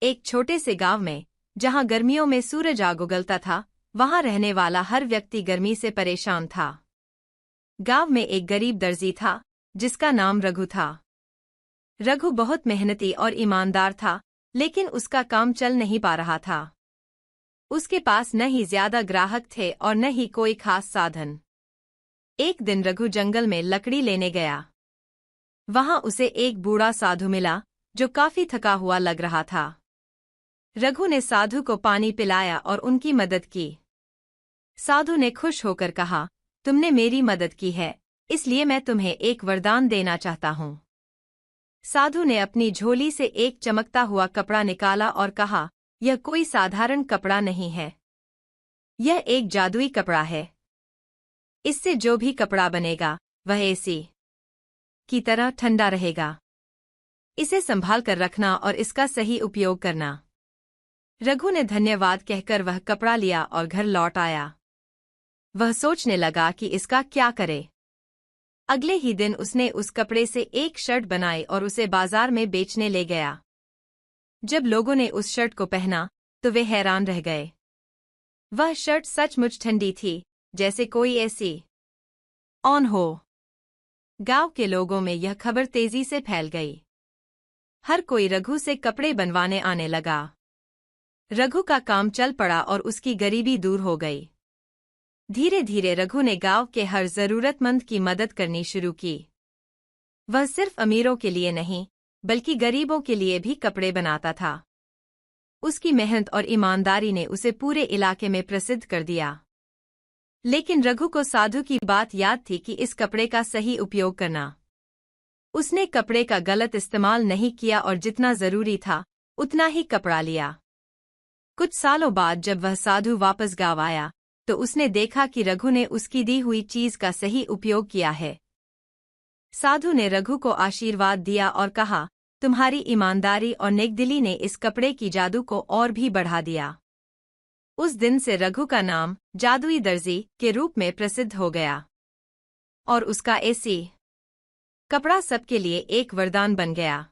एक छोटे से गांव में, जहां गर्मियों में सूरज आग उगलता था, वहां रहने वाला हर व्यक्ति गर्मी से परेशान था। गांव में एक गरीब दर्जी था, जिसका नाम रघु था। रघु बहुत मेहनती और ईमानदार था, लेकिन उसका काम चल नहीं पा रहा था। उसके पास न ही ज्यादा ग्राहक थे और न ही कोई खास साधन। एक दिन रघु जंगल में लकड़ी लेने गया। वहां उसे एक बूढ़ा साधु मिला, जो काफी थका हुआ लग रहा था। रघु ने साधु को पानी पिलाया और उनकी मदद की। साधु ने खुश होकर कहा, तुमने मेरी मदद की है, इसलिए मैं तुम्हें एक वरदान देना चाहता हूँ। साधु ने अपनी झोली से एक चमकता हुआ कपड़ा निकाला और कहा, यह कोई साधारण कपड़ा नहीं है। यह एक जादुई कपड़ा है। इससे जो भी कपड़ा बनेगा, वह एसी की तरह ठंडा रहेगा। इसे संभाल कर रखना और इसका सही उपयोग करना। रघु ने धन्यवाद कहकर वह कपड़ा लिया और घर लौट आया। वह सोचने लगा कि इसका क्या करे। अगले ही दिन उसने उस कपड़े से एक शर्ट बनाई और उसे बाजार में बेचने ले गया। जब लोगों ने उस शर्ट को पहना, तो वे हैरान रह गए। वह शर्ट सचमुच ठंडी थी, जैसे कोई एसी ऑन हो। गांव के लोगों में यह खबर तेजी से फैल गई। हर कोई रघु से कपड़े बनवाने आने लगा। रघु का काम चल पड़ा और उसकी गरीबी दूर हो गई। धीरे धीरे रघु ने गांव के हर जरूरतमंद की मदद करनी शुरू की। वह सिर्फ अमीरों के लिए नहीं, बल्कि गरीबों के लिए भी कपड़े बनाता था। उसकी मेहनत और ईमानदारी ने उसे पूरे इलाके में प्रसिद्ध कर दिया। लेकिन रघु को साधु की बात याद थी कि इस कपड़े का सही उपयोग करना। उसने कपड़े का गलत इस्तेमाल नहीं किया और जितना जरूरी था, उतना ही कपड़ा लिया। कुछ सालों बाद जब वह साधु वापस गांव आया, तो उसने देखा कि रघु ने उसकी दी हुई चीज का सही उपयोग किया है। साधु ने रघु को आशीर्वाद दिया और कहा, तुम्हारी ईमानदारी और नेकदिली ने इस कपड़े की जादू को और भी बढ़ा दिया। उस दिन से रघु का नाम जादुई दर्जी के रूप में प्रसिद्ध हो गया और उसका एसी कपड़ा सबके लिए एक वरदान बन गया।